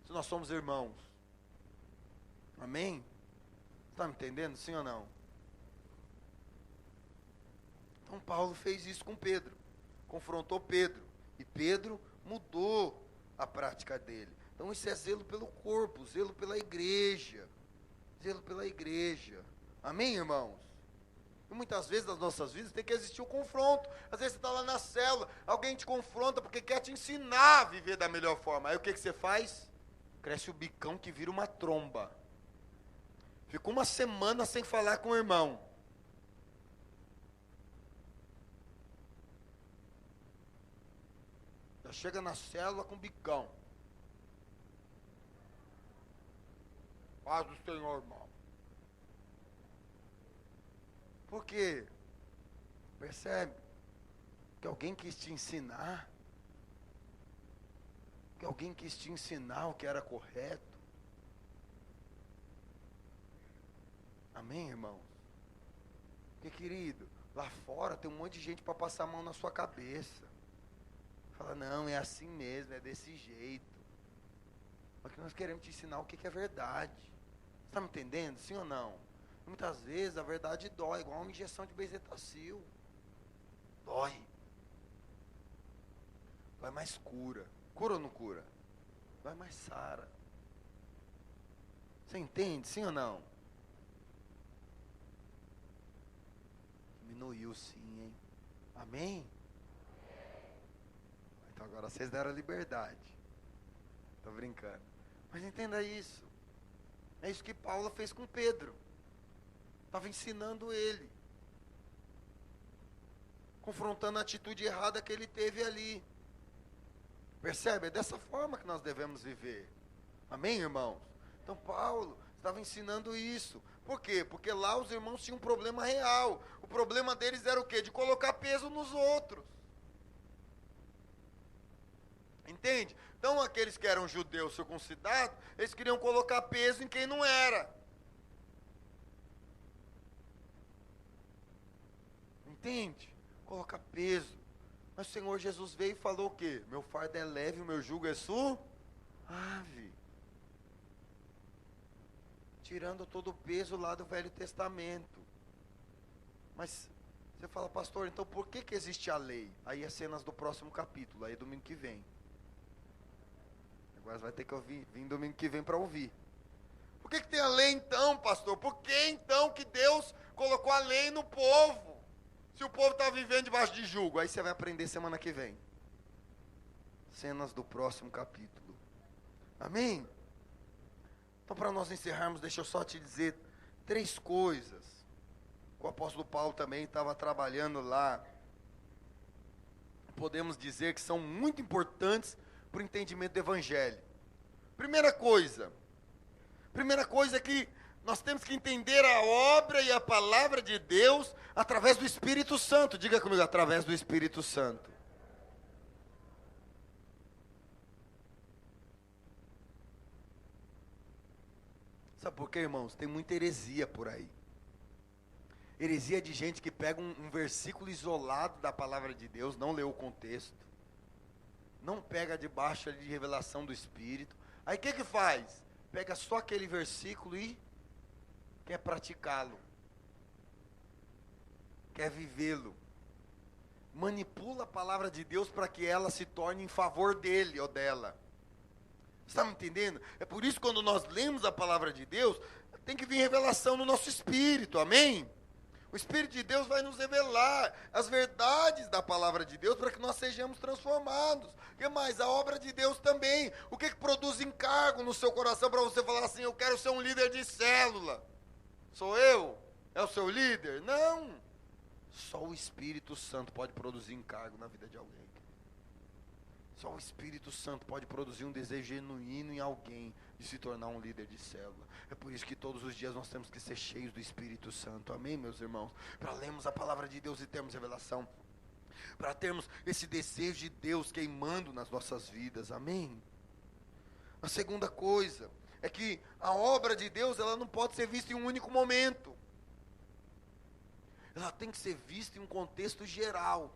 se nós somos irmãos? Amém? Está me entendendo, sim ou não? Então Paulo fez isso com Pedro, confrontou Pedro, e Pedro mudou a prática dele. Então isso é zelo pelo corpo, zelo pela igreja. Zelo pela igreja. Amém, irmãos? E muitas vezes nas nossas vidas tem que existir um confronto. Às vezes você está lá na célula, alguém te confronta porque quer te ensinar a viver da melhor forma. Aí o que você faz? Cresce o bicão que vira uma tromba. Fica uma semana sem falar com o irmão. Já chega na célula com bicão. Paz do Senhor, irmão. Por quê? Percebe? Que alguém quis te ensinar. Que alguém quis te ensinar o que era correto. Amém, irmãos? Porque, querido, lá fora tem um monte de gente para passar a mão na sua cabeça. Fala, não, é assim mesmo, é desse jeito. Só que nós queremos te ensinar o que é verdade. Você está me entendendo? Sim ou não? Muitas vezes a verdade dói, igual uma injeção de bezetacil. Dói. Dói mais cura. Cura ou não cura? Dói mais sara. Você entende? Sim ou não? Diminuiu sim, hein? Amém? Então agora vocês deram a liberdade. Tô brincando. Mas entenda isso. É isso que Paulo fez com Pedro. Estava ensinando ele. Confrontando a atitude errada que ele teve ali. Percebe? É dessa forma que nós devemos viver. Amém, irmãos? Então Paulo estava ensinando isso. Por quê? Porque lá os irmãos tinham um problema real. O problema deles era o quê? De colocar peso nos outros. Entende? Então aqueles que eram judeus circuncidados, eles queriam colocar peso em quem não era. Entende? Colocar peso. Mas o Senhor Jesus veio e falou o quê? Meu fardo é leve, o meu jugo é suave. Tirando todo o peso lá do Velho Testamento. Mas você fala, pastor, então por que existe a lei? Aí é cenas do próximo capítulo, aí é domingo que vem. Agora vai ter que vir domingo que vem para ouvir. Por que tem a lei então, pastor? Por que então que Deus colocou a lei no povo? Se o povo está vivendo debaixo de jugo. Aí você vai aprender semana que vem. Cenas do próximo capítulo. Amém? Então, para nós encerrarmos, deixa eu só te dizer 3 coisas. O apóstolo Paulo também estava trabalhando lá. Podemos dizer que são muito importantes para o entendimento do evangelho. Primeira coisa é que nós temos que entender a obra e a palavra de Deus através do Espírito Santo. Diga comigo, através do Espírito Santo. Sabe por quê, irmãos? Tem muita heresia por aí. Heresia de gente que pega um versículo isolado da palavra de Deus, não lê o contexto, não pega debaixo de revelação do Espírito. Aí o que faz? Pega só aquele versículo e quer praticá-lo, quer vivê-lo, manipula a palavra de Deus para que ela se torne em favor dele ou dela. Você está me entendendo? É por isso que quando nós lemos a palavra de Deus, tem que vir revelação no nosso espírito, amém? O Espírito de Deus vai nos revelar as verdades da palavra de Deus para que nós sejamos transformados. O que mais? A obra de Deus também. O que produz encargo no seu coração para você falar assim, eu quero ser um líder de célula? Sou eu? É o seu líder? Não. Só o Espírito Santo pode produzir encargo na vida de alguém. Só o Espírito Santo pode produzir um desejo genuíno em alguém de se tornar um líder de célula. É por isso que todos os dias nós temos que ser cheios do Espírito Santo. Amém, meus irmãos? Para lermos a palavra de Deus e termos revelação. Para termos esse desejo de Deus queimando nas nossas vidas. Amém? A segunda coisa é que a obra de Deus, ela não pode ser vista em um único momento. Ela tem que ser vista em um contexto geral.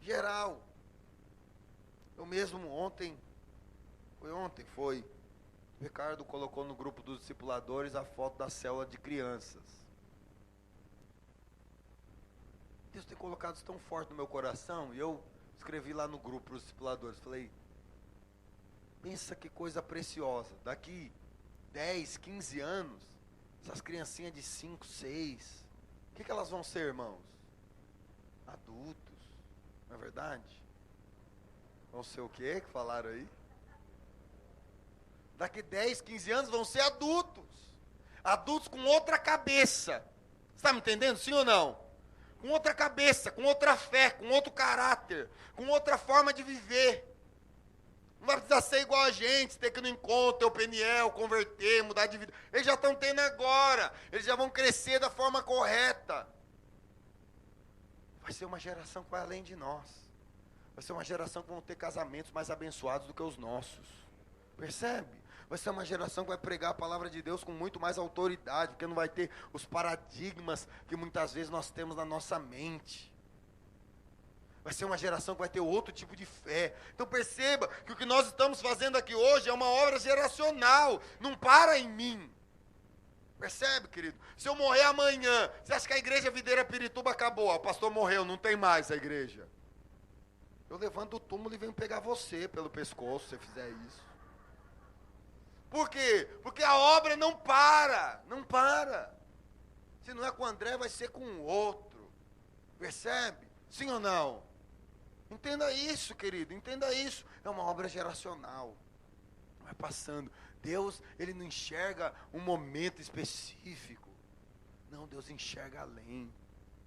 Geral. Eu mesmo ontem, o Ricardo colocou no grupo dos discipuladores a foto da célula de crianças. Deus tem colocado isso tão forte no meu coração, e eu escrevi lá no grupo dos discipuladores, falei, pensa que coisa preciosa, daqui 10, 15 anos, Essas criancinhas de 5, 6, o que elas vão ser, irmãos? Adultos, não é verdade? Vão ser o quê que falaram aí? Daqui 10, 15 anos vão ser adultos. Adultos com outra cabeça. Você está me entendendo, sim ou não? Com outra cabeça, com outra fé, com outro caráter, com outra forma de viver. Não vai precisar ser igual a gente, ter que ir no encontro, ter o PNL, converter, mudar de vida. Eles já estão tendo agora. Eles já vão crescer da forma correta. Vai ser uma geração que vai além de nós. Vai ser uma geração que vão ter casamentos mais abençoados do que os nossos. Percebe? Vai ser uma geração que vai pregar a palavra de Deus com muito mais autoridade, porque não vai ter os paradigmas que muitas vezes nós temos na nossa mente. Vai ser uma geração que vai ter outro tipo de fé. Então perceba que o que nós estamos fazendo aqui hoje é uma obra geracional. Não para em mim. Percebe, querido? Se eu morrer amanhã, você acha que a igreja Videira Pirituba acabou? O pastor morreu, não tem mais a igreja. Eu levanto do túmulo e venho pegar você pelo pescoço, se você fizer isso. Por quê? Porque a obra não para, não para. Se não é com o André, vai ser com o outro. Percebe? Sim ou não? Entenda isso, querido, entenda isso. É uma obra geracional. Vai passando. Deus, Ele não enxerga um momento específico. Não, Deus enxerga além.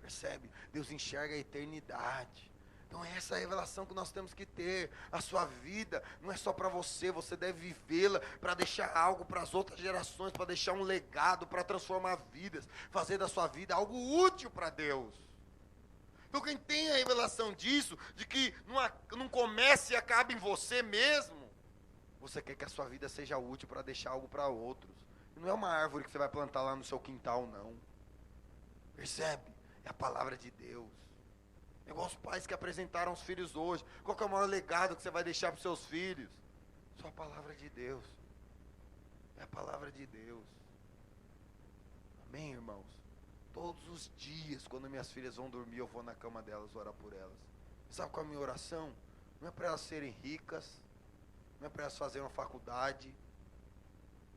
Percebe? Deus enxerga a eternidade. Então essa é a revelação que nós temos que ter. A sua vida não é só para você, você deve vivê-la para deixar algo para as outras gerações, para deixar um legado, para transformar vidas, fazer da sua vida algo útil para Deus. Então quem tem a revelação disso, de que não comece e acabe em você mesmo, você quer que a sua vida seja útil para deixar algo para outros. E não é uma árvore que você vai plantar lá no seu quintal, não. Percebe? É a palavra de Deus. É igual os pais que apresentaram os filhos hoje. Qual que é o maior legado que você vai deixar para os seus filhos? Só a palavra de Deus. É a palavra de Deus. Amém, irmãos? Todos os dias, quando minhas filhas vão dormir, eu vou na cama delas orar por elas. Sabe qual é a minha oração? Não é para elas serem ricas, não é para elas fazerem uma faculdade.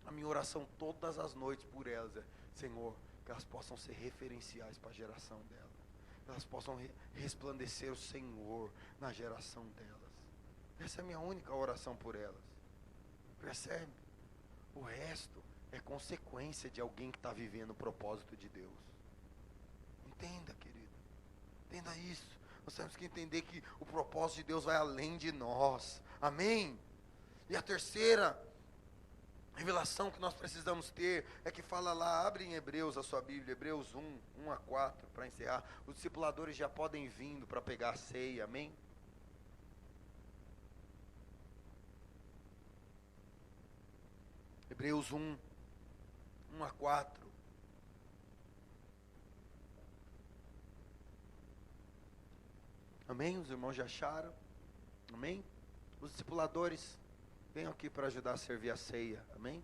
A minha oração todas as noites por elas é: Senhor, que elas possam ser referenciais para a geração delas. Elas possam resplandecer o Senhor na geração delas. Essa é a minha única oração por elas. Percebe? O resto é consequência de alguém que está vivendo o propósito de Deus. Entenda, querido. Entenda isso. Nós temos que entender que o propósito de Deus vai além de nós. Amém? E a terceira revelação que nós precisamos ter é que fala lá, abre em Hebreus a sua Bíblia, Hebreus 1 a 4, para encerrar. Os discipuladores já podem vindo para pegar a ceia, amém? Hebreus 1 a 4. Amém? Os irmãos já acharam? Amém? Os discipuladores venham aqui para ajudar a servir a ceia. Amém?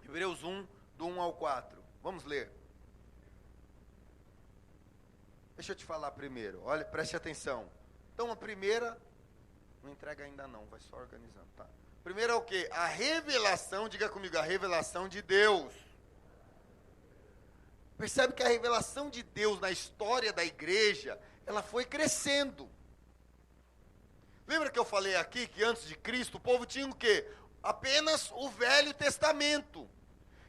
Hebreus 1, do 1 ao 4. Vamos ler. Deixa eu te falar primeiro. Olha, preste atenção. Então a primeira, não entrega ainda não, vai só organizando, tá? Primeiro é o quê? A revelação, diga comigo, a revelação de Deus. Percebe que a revelação de Deus na história da igreja, ela foi crescendo. Lembra que eu falei aqui que antes de Cristo o povo tinha o quê? Apenas o Velho Testamento.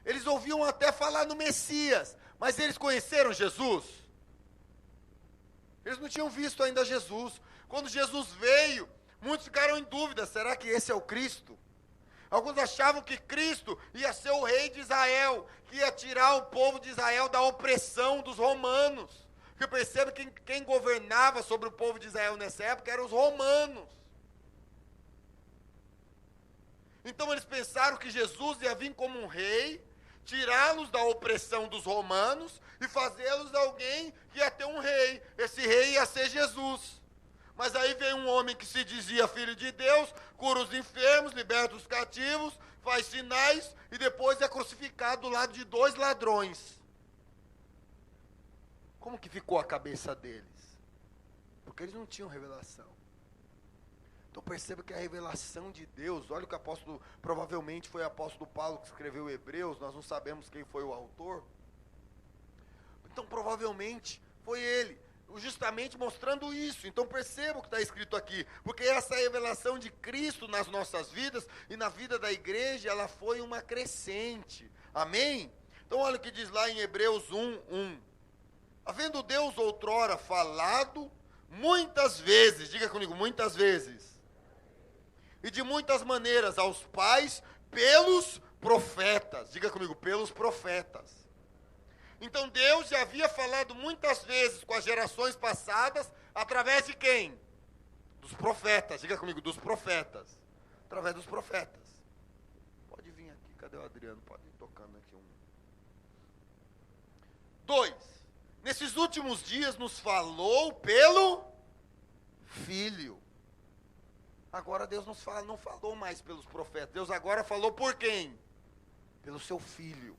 Eles ouviam até falar no Messias, mas eles conheceram Jesus? Eles não tinham visto ainda Jesus. Quando Jesus veio, muitos ficaram em dúvida, será que esse é o Cristo? Alguns achavam que Cristo ia ser o rei de Israel, que ia tirar o povo de Israel da opressão dos romanos. Porque percebe que quem governava sobre o povo de Israel nessa época eram os romanos. Então eles pensaram que Jesus ia vir como um rei, tirá-los da opressão dos romanos e fazê-los alguém que ia ter um rei. Esse rei ia ser Jesus. Mas aí veio um homem que se dizia filho de Deus, cura os enfermos, liberta os cativos, faz sinais e depois é crucificado do lado de 2 ladrões. Como que ficou a cabeça deles? Porque eles não tinham revelação. Então perceba que a revelação de Deus, olha o que o apóstolo, provavelmente foi o apóstolo Paulo que escreveu Hebreus, nós não sabemos quem foi o autor. Então provavelmente foi ele, justamente mostrando isso. Então perceba o que está escrito aqui, porque essa revelação de Cristo nas nossas vidas e na vida da igreja, ela foi uma crescente, amém? Então olha o que diz lá em Hebreus 1:1. Havendo Deus outrora falado muitas vezes, diga comigo, muitas vezes, e de muitas maneiras aos pais pelos profetas, diga comigo, pelos profetas. Então Deus já havia falado muitas vezes com as gerações passadas, através de quem? Dos profetas, diga comigo, dos profetas. Através dos profetas. Pode vir aqui, cadê o Adriano? Pode ir tocando aqui um. 2. Nesses últimos dias nos falou pelo Filho. Agora Deus não falou mais pelos profetas. Deus agora falou por quem? Pelo seu Filho.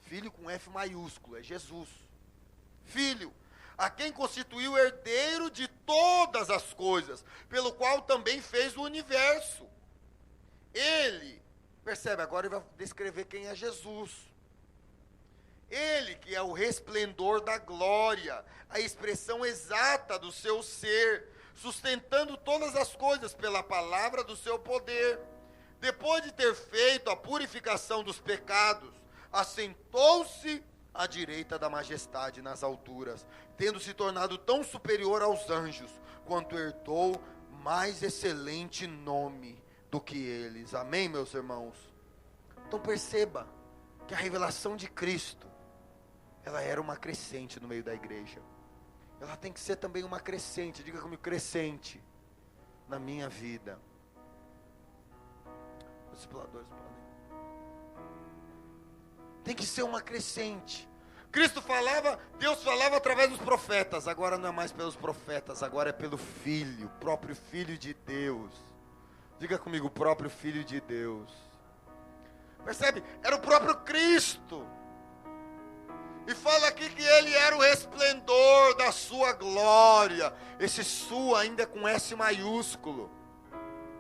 Filho com F maiúsculo, é Jesus. Filho, a quem constituiu herdeiro de todas as coisas, pelo qual também fez o universo. Ele, percebe, agora ele vai descrever quem é Jesus. Ele que é o resplendor da glória, a expressão exata do seu ser, sustentando todas as coisas pela palavra do seu poder. Depois de ter feito a purificação dos pecados, assentou-se à direita da majestade nas alturas, tendo se tornado tão superior aos anjos, quanto herdou mais excelente nome do que eles. Amém, meus irmãos? Então perceba que a revelação de Cristo, ela era uma crescente no meio da igreja. Ela tem que ser também uma crescente, diga comigo, crescente, na minha vida. Os discipuladores podem. Tem que ser uma crescente. Cristo falava, Deus falava através dos profetas. Agora não é mais pelos profetas, agora é pelo Filho, o próprio Filho de Deus. Diga comigo, o próprio Filho de Deus. Percebe? Era o próprio Cristo. E fala aqui que ele era o resplendor da sua glória. Esse sua ainda é com S maiúsculo.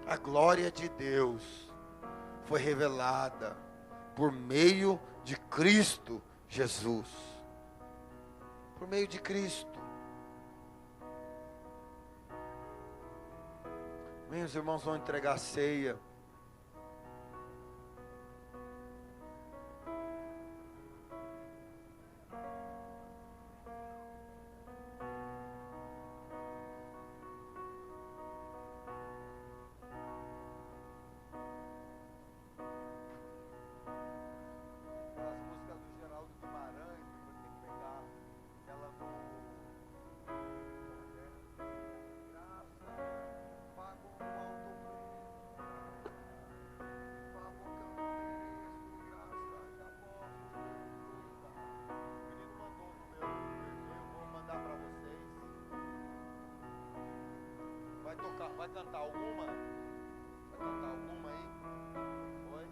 A glória de Deus foi revelada por meio de Cristo Jesus. Por meio de Cristo. Meus irmãos vão entregar a ceia. Vai cantar alguma? Vai cantar alguma aí? Oi?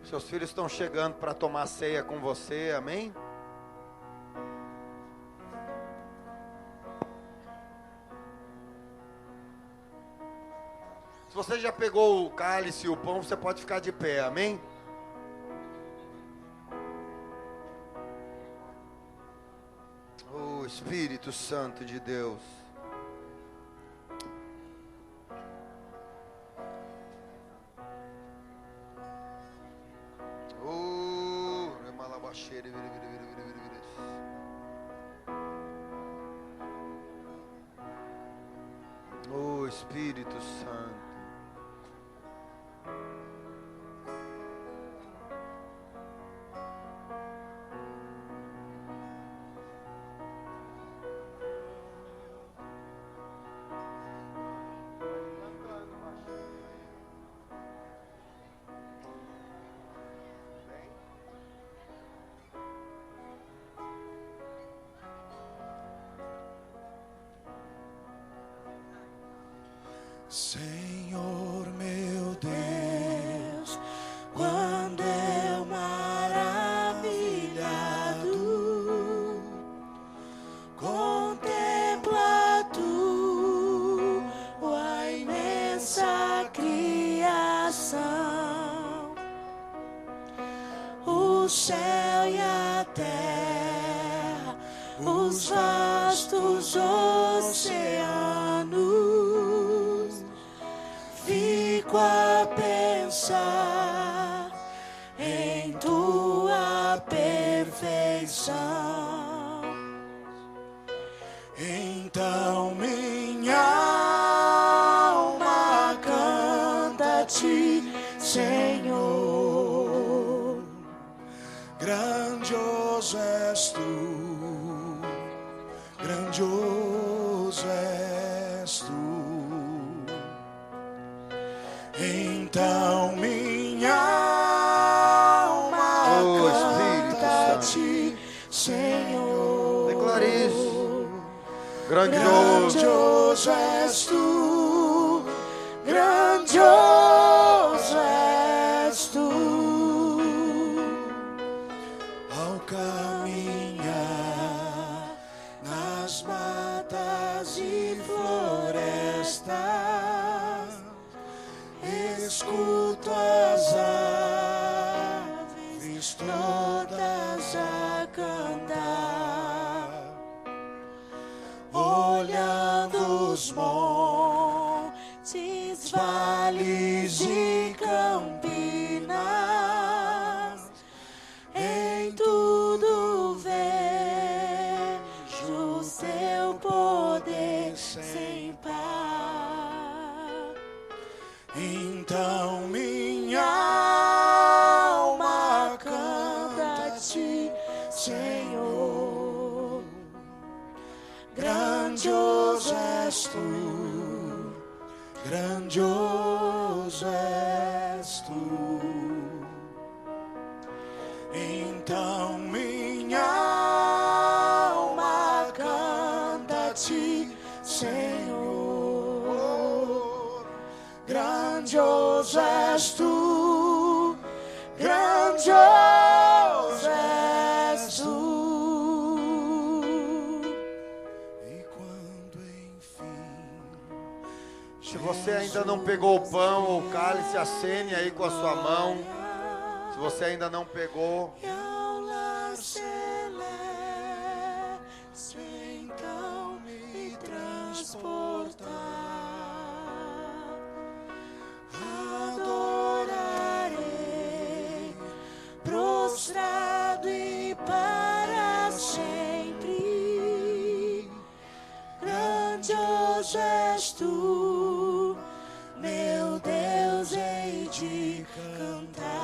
Seus filhos estão chegando para tomar ceia com você, amém? Se você já pegou o cálice e o pão, você pode ficar de pé, amém? Oh, Espírito Santo de Deus. Oh, remalabaxere, oh, Espírito Santo. Senhor meu céu e a terra, os vastos oceanos, fico a pensar em tua perfeição. Então minha alma canta a ti, Senhor. Grandioso és tu, grandioso és tu. Então minha alma canta a ti, Senhor. Declare isso. Grandioso és tu, grandioso és tu. Ao caminhar nas matas e florestas, escuto as aves todas a cantar, olhando os montes, vales e campinas, em tudo vejo o seu poder sem par. Então minha alma canta a ti, Senhor. Grandioso és tu, grandioso és tu. Então minha alma canta a ti, Senhor. Grandioso és tu, grandioso és tu. Se você ainda não pegou o pão ou o cálice, acene aí com a sua mão. Se você ainda não pegou, então me transportar, adorarei, prostrado e para sempre. Grandioso és tu, meu Deus, hei de cantar.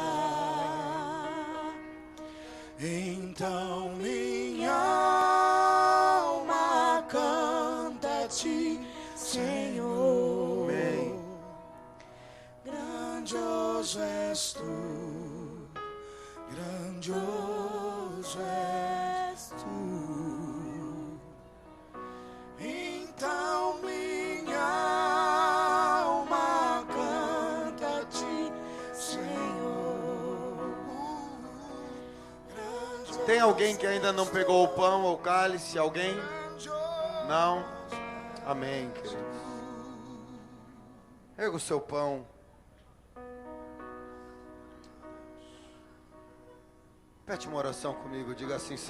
Então minha alma canta a ti, Senhor. amém. Grandioso és tu, grandioso és tu. Então minha alma canta a ti, Senhor. Tem alguém que ainda não pegou o pão ou o cálice? Alguém? Não? Amém, queridos. Erga o seu pão. Pede uma oração comigo, diga assim: